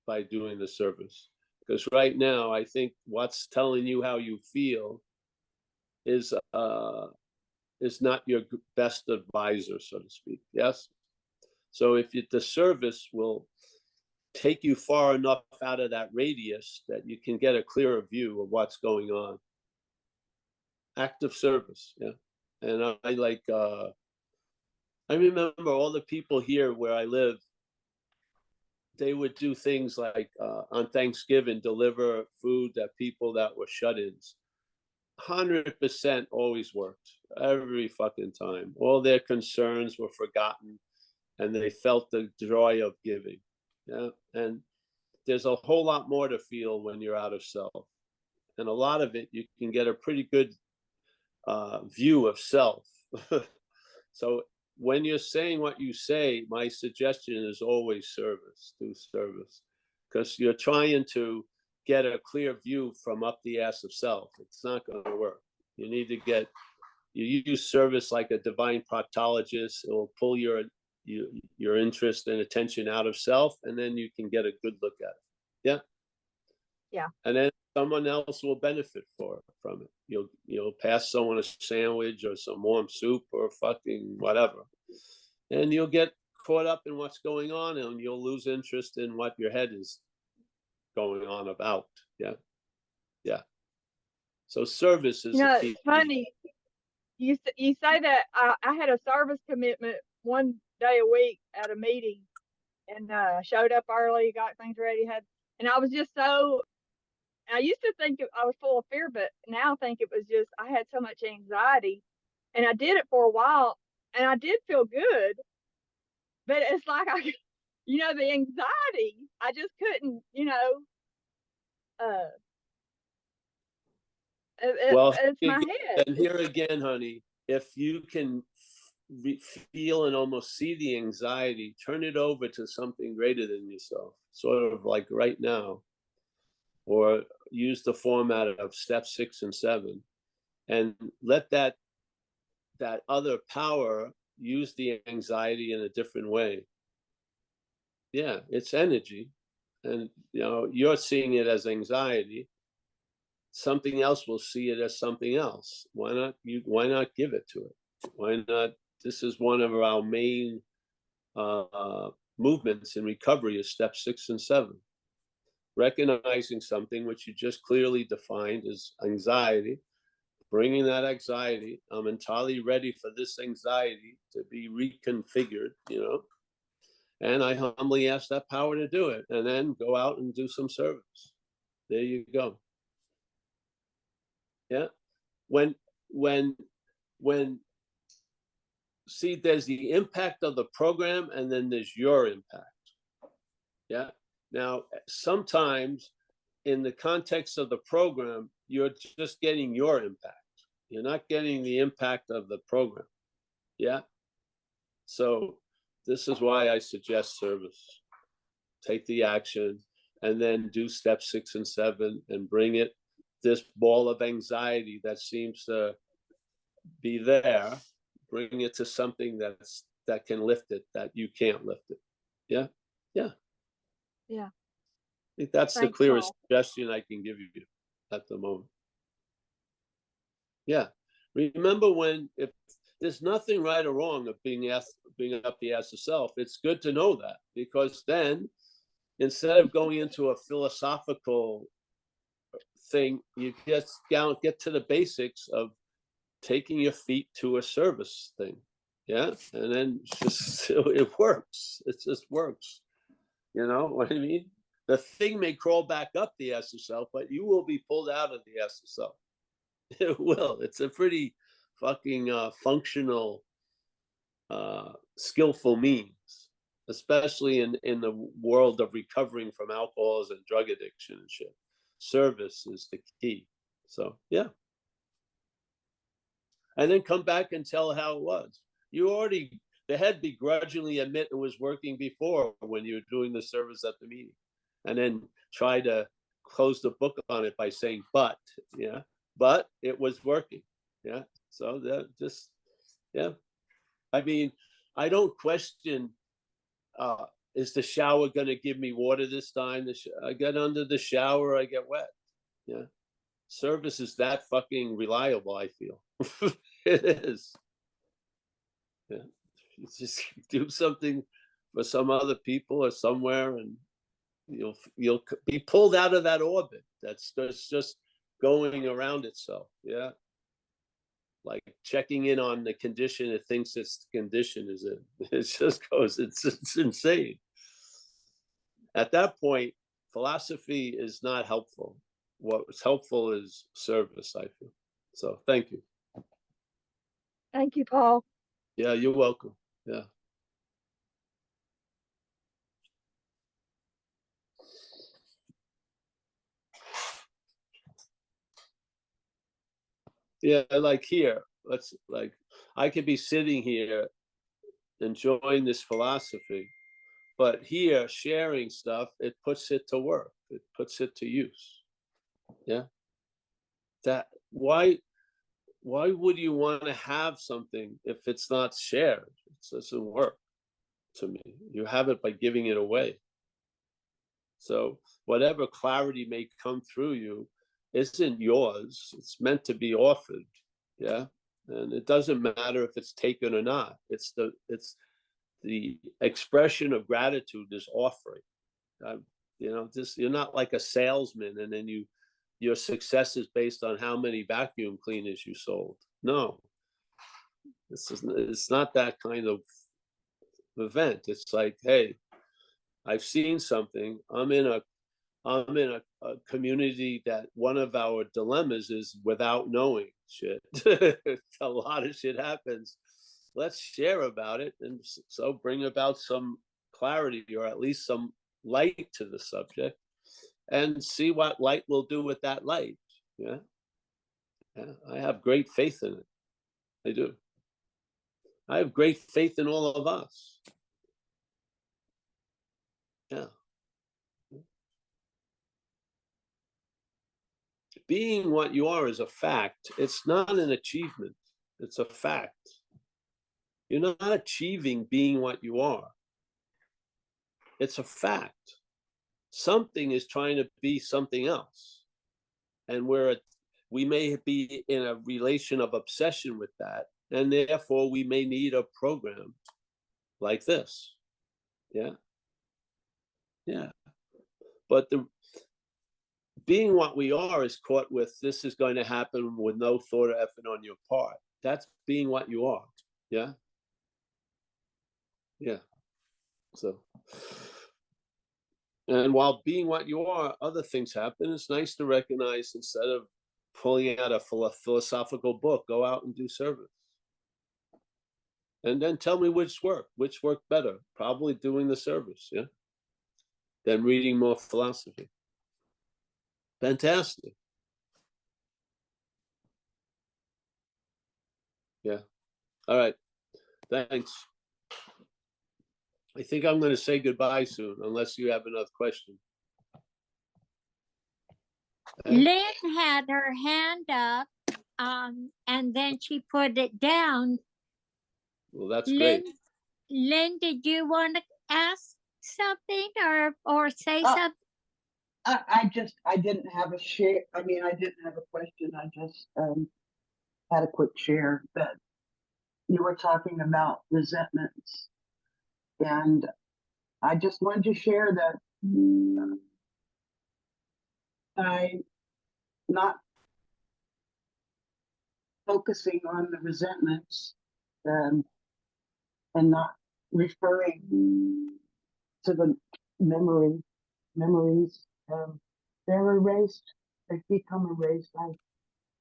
by doing the service. Because right now, I think what's telling you how you feel is not your best advisor, so to speak. Yes. So if the service will take you far enough out of that radius that you can get a clearer view of what's going on. Active service, yeah. And I remember all the people here where I live, they would do things like on Thanksgiving, deliver food that people that were shut-ins. 100% always worked, every fucking time. All their concerns were forgotten, and they felt the joy of giving. Yeah, and there's a whole lot more to feel when you're out of self, and a lot of it you can get a pretty good view of self. So when you're saying what you say, my suggestion is always service, do service, because you're trying to get a clear view from up the ass of self. It's not going to work. You need to you use service like a divine proctologist. It will pull your interest and attention out of self, and then you can get a good look at it. Yeah. Yeah. And then someone else will benefit from it. You'll pass someone a sandwich or some warm soup or fucking whatever, and you'll get caught up in what's going on, and you'll lose interest in what your head is going on about. Yeah. Yeah. So service is the key. It's funny. You say that I had a service commitment one day a week at a meeting, and showed up early, got things ready, and I was just so. I used to think I was full of fear, but now I think it was just I had so much anxiety, and I did it for a while, and I did feel good, but it's like the anxiety, I just couldn't, Well, it's my head. and here again, honey, if you can feel and almost see the anxiety, turn it over to something greater than yourself, sort of like right now, or use the format of step 6 and 7, and let that other power use the anxiety in a different way. Yeah, it's energy, and you're seeing it as anxiety. Something else will see it as something else. Why not give it to it? Why not? This is one of our main movements in recovery, is step 6 and 7. Recognizing something which you just clearly defined as anxiety, bringing that anxiety. I'm entirely ready for this anxiety to be reconfigured, and I humbly ask that power to do it, and then go out and do some service. There you go. Yeah. When, see, there's the impact of the program and then there's your impact. Yeah. Now, sometimes in the context of the program, you're just getting your impact. You're not getting the impact of the program. Yeah. So this is why I suggest service. Take the action and then do step 6 and 7 and bring it, this ball of anxiety that seems to be there, bring it to something that can lift it, that you can't lift it. Yeah. Yeah. Yeah. I think that's the Thanks, clearest Paul. suggestion I can give you at the moment. Yeah. Remember, when, if there's nothing right or wrong of being up the ass yourself, it's good to know that, because then instead of going into a philosophical thing, you get to the basics of taking your feet to a service thing. Yeah. And then just, it works. It just works. You know what I mean? The thing may crawl back up the ass yourself, but you will be pulled out of the ass yourself. It will. It's a pretty fucking functional, skillful means, especially in the world of recovering from alcoholism and drug addiction and shit. Service is the key. So yeah. And then come back and tell how it was. You already, the head begrudgingly admit it was working before when you were doing the service at the meeting, and then try to close the book on it by saying, but, yeah, but it was working. Yeah. So that just, yeah. I mean, I don't question, is the shower going to give me water this time? I get under the shower, I get wet. Yeah. Service is that fucking reliable, I feel. It is. Yeah. You just do something for some other people or somewhere, and you'll be pulled out of that orbit that's just going around itself. Yeah. Like checking in on the condition it thinks its condition is in. It just goes, it's insane. At that point, philosophy is not helpful. What's helpful is service, I feel. So thank you. Thank you, Paul. Yeah, you're welcome. Yeah. Yeah, like here, I could be sitting here enjoying this philosophy, but here sharing stuff, it puts it to work. It puts it to use. Yeah. Why would you want to have something if it's not shared? It doesn't work to me. You have it by giving it away. So whatever clarity may come through you isn't yours. It's meant to be offered. Yeah. And it doesn't matter if it's taken or not. It's the expression of gratitude is offering. You're not like a salesman and then your success is based on how many vacuum cleaners you sold. No, it's not that kind of event. It's like, hey, I've seen something. I'm in a community that one of our dilemmas is without knowing shit. A lot of shit happens. Let's share about it, and so bring about some clarity, or at least some light to the subject, and see what light will do with that light. Yeah. Yeah. I have great faith in it. I do. I have great faith in all of us. Yeah. Being what you are is a fact. It's not an achievement. It's a fact. You're not achieving being what you are. It's a fact. Something is trying to be something else. And we may be in a relation of obsession with that. And therefore we may need a program like this. Yeah. Yeah. But being what we are is caught with, this is going to happen with no thought or effort on your part. That's being what you are. Yeah. Yeah. So, and while being what you are, other things happen. It's nice to recognize, instead of pulling out a philosophical book, go out and do service. And then tell me which worked better. Probably doing the service, yeah, than reading more philosophy. Fantastic. Yeah. All right. Thanks. I think I'm going to say goodbye soon, unless you have another question. Lynn had her hand up, and then she put it down. Well, that's Lynn, great. Lynn, did you want to ask something or say something? I didn't have a share. I mean, I didn't have a question. I just had a quick share that you were talking about resentments. And I just wanted to share that I not focusing on the resentments and not referring to the memories. They're erased. They've become erased.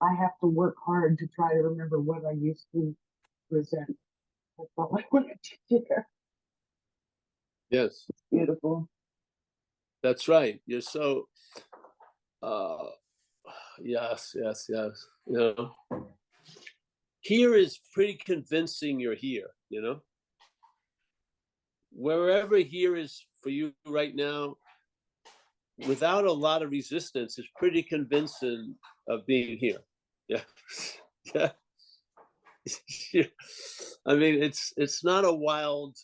I have to work hard to try to remember what I used to resent. That's all I wanted to share. Yes. It's beautiful. That's right. You're so, yes. You know, here is pretty convincing you're here, you know? Wherever here is for you right now, without a lot of resistance, is pretty convincing of being here. Yeah. Yeah. I mean, it's not a wild,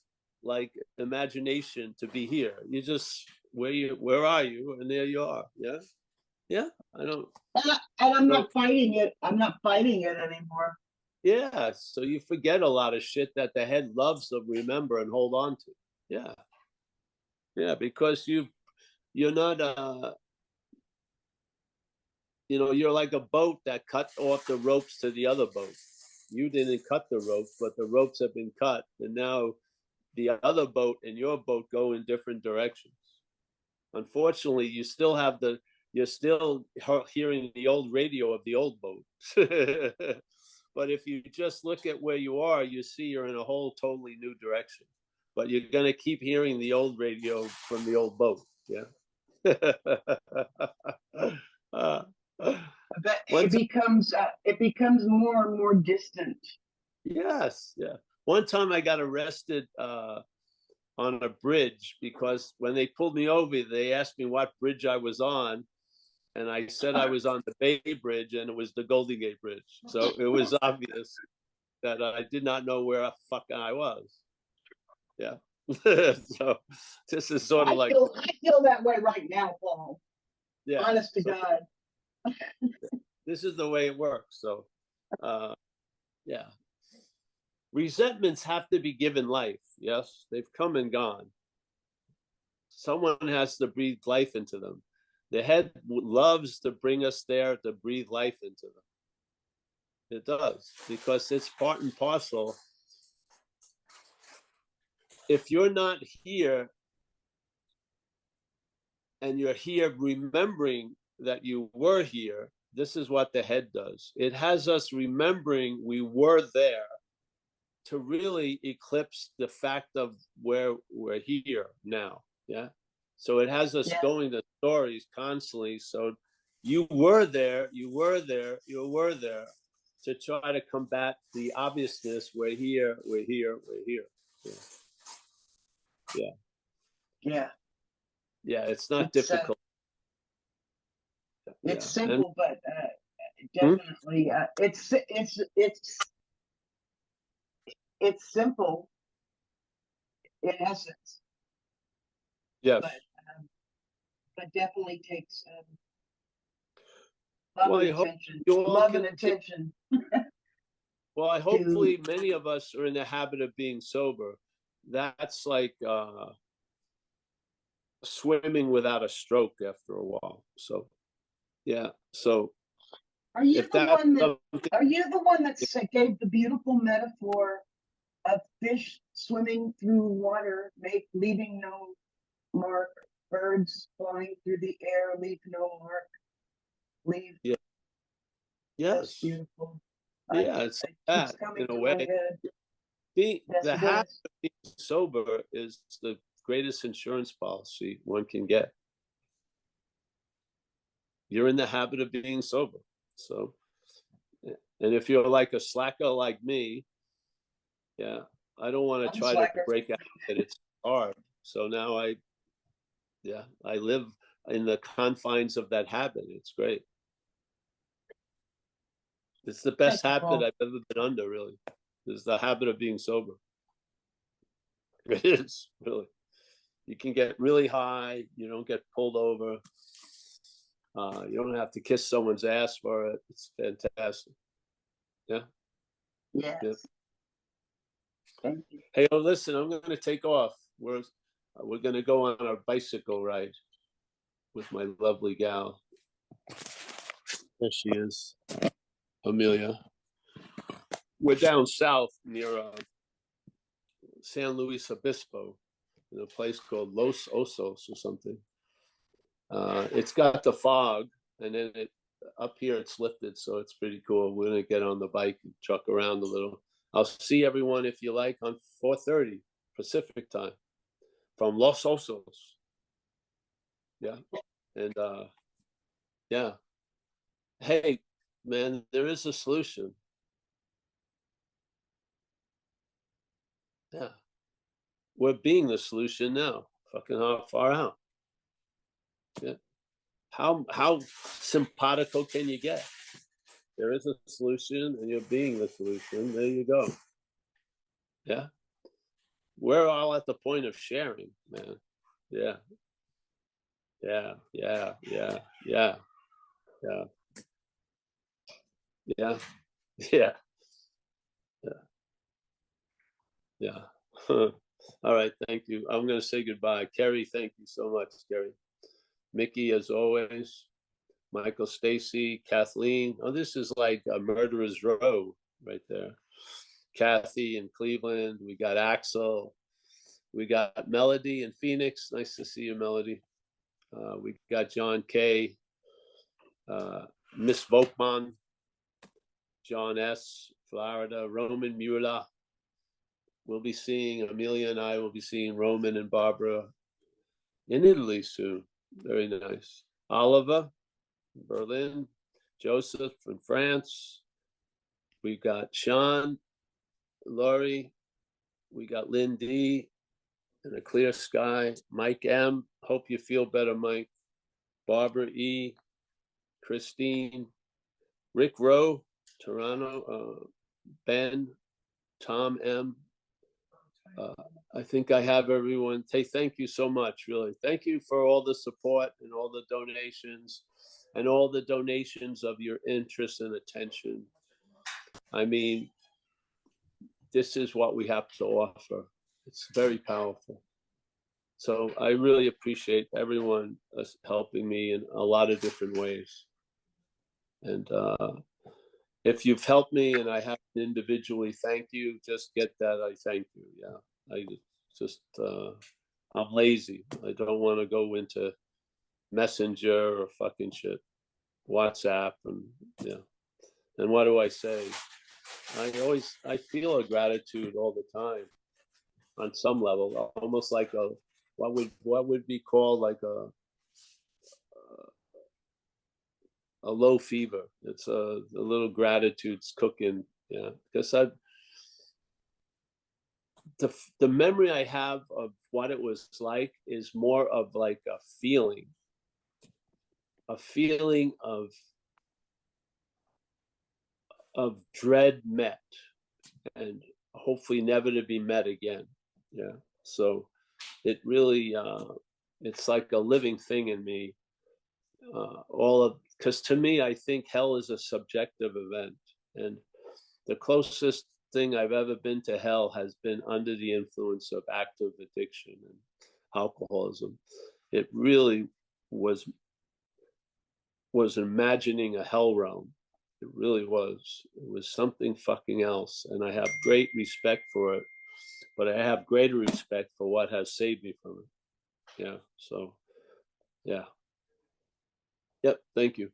like, imagination to be here. You just, where are you? And there you are. Yeah. Yeah. I don't. And I'm not fighting it. I'm not fighting it anymore. Yeah. So you forget a lot of shit that the head loves to remember and hold on to. Yeah. Yeah. Because you're not, you know, you're like a boat that cut off the ropes to the other boat. You didn't cut the ropes, but the ropes have been cut. And now the other boat and your boat go in different directions. Unfortunately, you're still hearing the old radio of the old boat. But if you just look at where you are, you see you're in a whole totally new direction. But you're going to keep hearing the old radio from the old boat. Yeah. But it becomes more and more distant. Yes, yeah. One time I got arrested on a bridge because when they pulled me over, they asked me what bridge I was on, and I said I was on the Bay Bridge, and it was the Golden Gate Bridge. So it was obvious that I did not know where the fuck I was. Yeah. So this is sort of I like feel that way right now, Paul. Yeah. Honest to God. This is the way it works. So, yeah. Resentments have to be given life. Yes, they've come and gone. Someone has to breathe life into them. The head loves to bring us there to breathe life into them. It does, because it's part and parcel. If you're not here and you're here remembering that you were here, this is what the head does. It has us remembering we were there to really eclipse the fact of where we're here now. Yeah. So it has us going to stories constantly. So you were there, to try to combat the obviousness. We're here. Yeah. It's not difficult. It's simple, but definitely it's simple in essence. Yes. But definitely takes love and attention. Well, hopefully many of us are in the habit of being sober. That's like swimming without a stroke after a while. So, yeah. So, are you the one that gave the beautiful metaphor of fish swimming through water, leaving no mark, birds flying through the air, leave no mark, leave? Yeah. That's Yes. beautiful. Yeah, it's It like keeps that coming in a to my way. head. The Yes, it habit does. of being sober is the greatest insurance policy one can get. You're in the habit of being sober. So, and if you're like a slacker like me, yeah, I don't want I'm to a try to slacker. break out of it. It's hard. So now I live in the confines of that habit. It's great. It's the best Thank you, habit Paul. I've ever been under, really. Is the habit of being sober. It is, really. You can get really high. You don't get pulled over. You don't have to kiss someone's ass for it. It's fantastic. Yeah. Yes. Yeah. Thank you. Hey, oh, listen, I'm going to take off. We're going to go on our bicycle ride with my lovely gal. There she is, Amelia. We're down south near San Luis Obispo, in a place called Los Osos or something. It's got the fog, and then up here it's lifted, so it's pretty cool. We're gonna get on the bike and truck around a little. I'll see everyone, if you like, on 4:30 Pacific time from Los Osos. Yeah, and yeah. Hey, man, there is a solution. Yeah, we're being the solution now. Fucking far out. Yeah. How simpatico can you get? There is a solution, and you're being the solution. There you go. Yeah. We're all at the point of sharing, man. Yeah. Yeah. Yeah. Yeah. Yeah. Yeah. Yeah. Yeah. Yeah. Yeah. All right. Thank you. I'm going to say goodbye. Kerry, thank you so much, Kerry. Mickey, as always. Michael, Stacy, Kathleen. Oh, this is like a murderer's row right there. Kathy in Cleveland. We got Axel. We got Melody in Phoenix. Nice to see you, Melody. We got John K. Miss Volkman. John S. Florida. Roman Mueller. We'll be seeing, Amelia and I will be seeing Roman and Barbara in Italy soon. Very nice. Oliver, Berlin. Joseph in France. We got Sean, Laurie. We got Lynn D. In a clear sky. Mike M. Hope you feel better, Mike. Barbara E. Christine. Rick Rowe, Toronto. Ben. Tom M. I think I have everyone. Thank you so much, really. Thank you for all the support and all the donations and all the donations of your interest and attention. I mean, this is what we have to offer. It's very powerful. So I really appreciate everyone helping me in a lot of different ways. And if you've helped me and I haven't individually thank you, just get that I thank you. Yeah, I just I'm lazy. I don't want to go into Messenger or fucking shit, WhatsApp, and yeah. And what do I say? I feel a gratitude all the time, on some level, almost like a what would be called like a low fever. It's a little gratitude's cooking. Yeah, because the memory I have of what it was like is more of like a feeling of dread met, and hopefully never to be met again. Yeah, so it really it's like a living thing in me. Because to me, I think hell is a subjective event, and the closest thing I've ever been to hell has been under the influence of active addiction and alcoholism. It really was imagining a hell realm. It really was. It was something fucking else, and I have great respect for it. But I have greater respect for what has saved me from it. Yeah. So, yeah. Yep. Thank you.